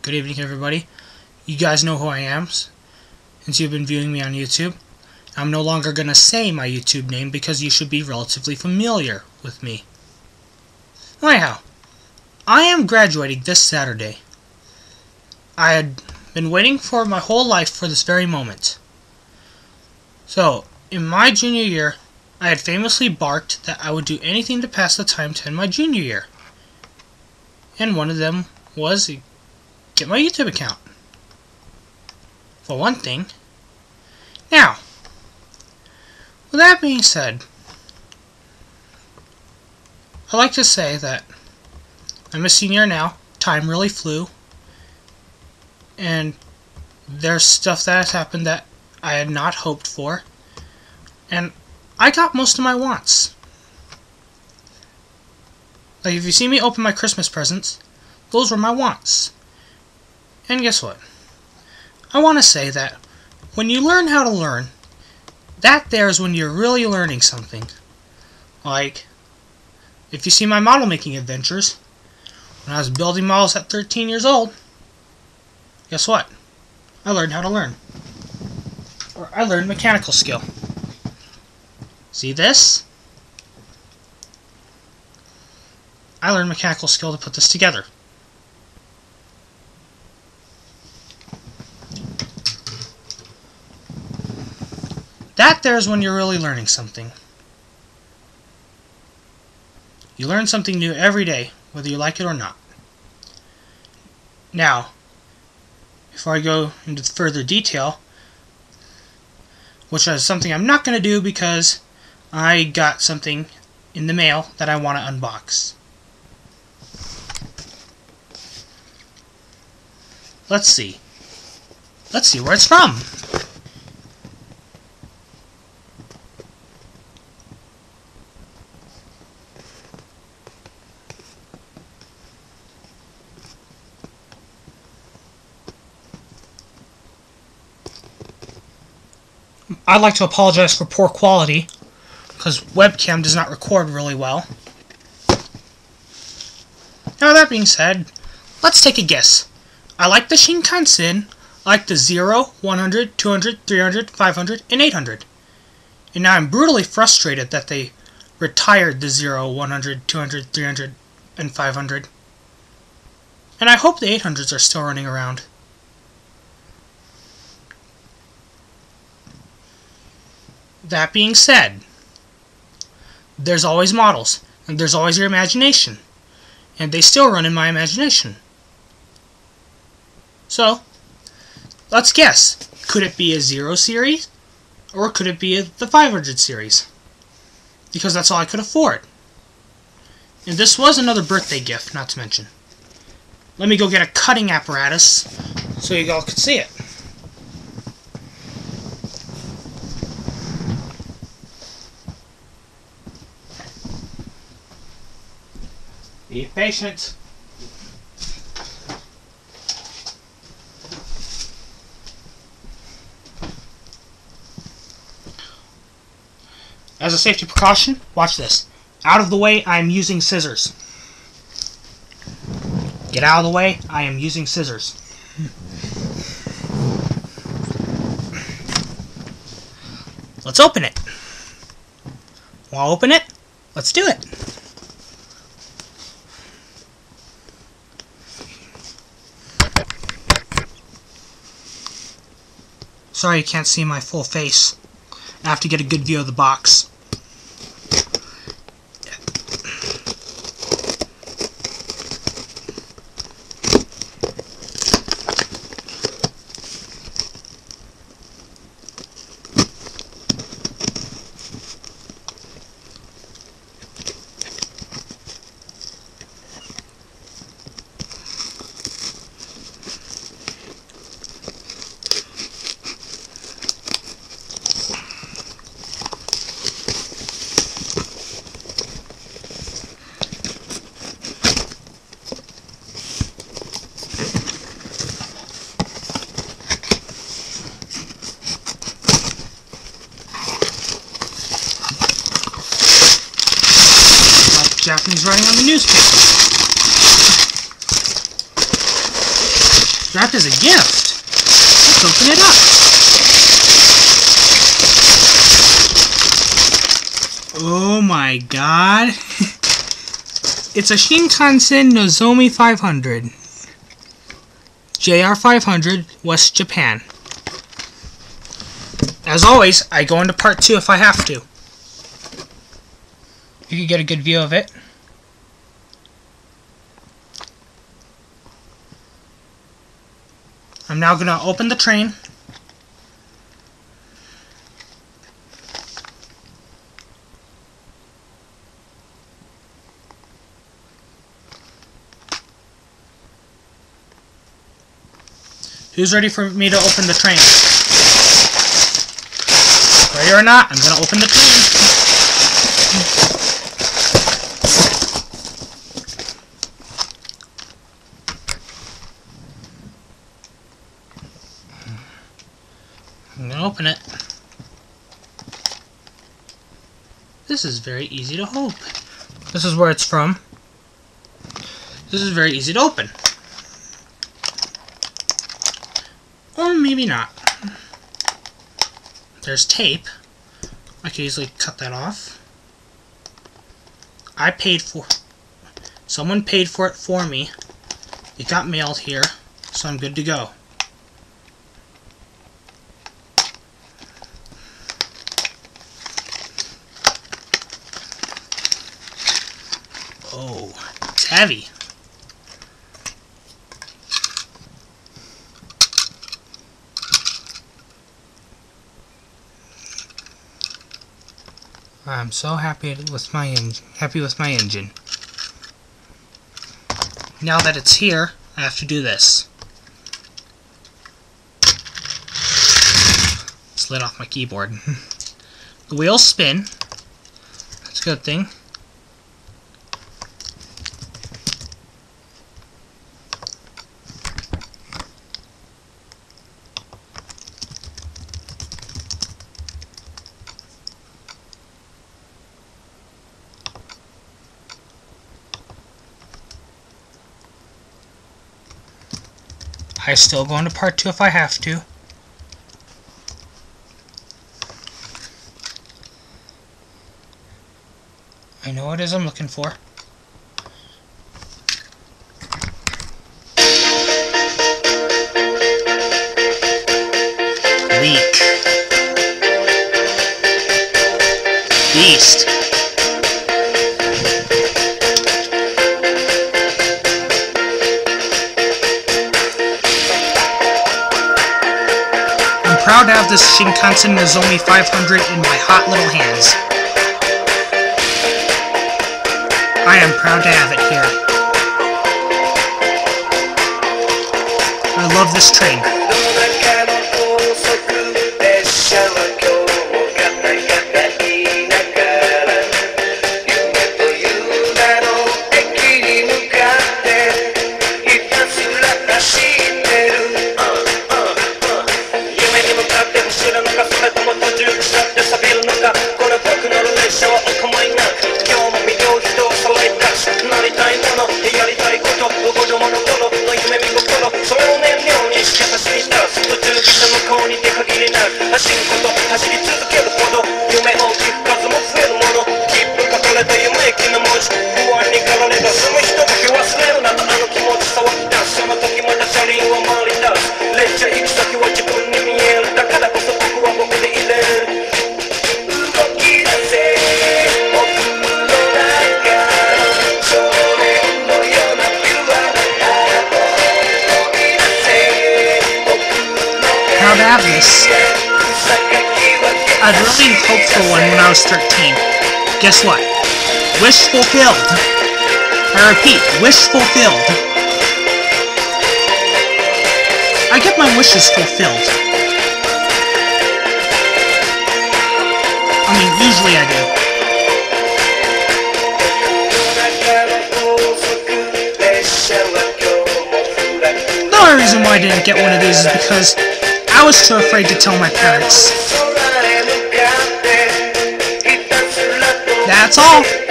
Good evening, everybody. You guys know who I am, since you've been viewing me on YouTube. I'm no longer going to say my YouTube name because you should be relatively familiar with me. Anyhow, I am graduating this Saturday. I had been waiting for my whole life for this very moment. So, in my junior year, I had famously barked that I would do anything to pass the time to end my junior year. And one of them was get my YouTube account. For one thing. Now, with that being said, I like to say that I'm a senior now. Time really flew. And there's stuff that has happened that I had not hoped for. And I got most of my wants. Like, if you see me open my Christmas presents, those were my wants. And guess what? I want to say that when you learn how to learn, that there is when you're really learning something. Like, if you see my model making adventures, when I was building models at 13 years old, guess what? I learned how to learn. Or I learned mechanical skill. See this? I learned mechanical skill to put this together. That there's when you're really learning something. You learn something new every day, whether you like it or not. Now, before I go into further detail, which is something I'm not going to do because I got something in the mail that I want to unbox. Let's see. Let's see where it's from. I'd like to apologize for poor quality, because webcam does not record really well. Now, that being said, let's take a guess. I like the Shinkansen. I like the 0, 100, 200, 300, 500, and 800. And now I'm brutally frustrated that they retired the 0, 100, 200, 300, and 500. And I hope the 800s are still running around. That being said, there's always models, and there's always your imagination. And they still run in my imagination. So, let's guess. Could it be a 0 series? Or could it be the 500 series? Because that's all I could afford. And this was another birthday gift, not to mention. Let me go get a cutting apparatus so you all could see it. Be patient. As a safety precaution, watch this. Out of the way, I am using scissors. Get out of the way, I am using scissors. Let's open it. Want to open it? Let's do it. Sorry you can't see my full face. I have to get a good view of the box. Japanese writing on the newspaper. wrapped as a gift. Let's open it up. Oh my god. It's a Shinkansen Nozomi 500. JR 500, West Japan. As always, I go into part 2 if I have to. You can get a good view of it. I'm now going to open the train. Who's ready for me to open the train? Ready or not, I'm going to open the train. I'm going to open it. This is very easy to open. This is where it's from. This is very easy to open. Or maybe not. There's tape. I could easily cut that off. I paid for it. Someone paid for it for me. It got mailed here, so I'm good to go. Oh, it's heavy. I'm so happy with my engine. Now that it's here, I have to do this. Slid off my keyboard. The wheels spin. That's a good thing. I still go into part 2 if I have to. I know what it is I'm looking for. Leak. Beast. Proud to have this Shinkansen Nozomi 500 in my hot little hands. I am proud to have it here. I love this train. Proud to have this. I'd really hoped for one when I was 13. Guess what? Wish fulfilled. I repeat, wish fulfilled. I get my wishes fulfilled. I mean, usually I do. The only reason why I didn't get one of these is because I was too afraid to tell my parents. That's all.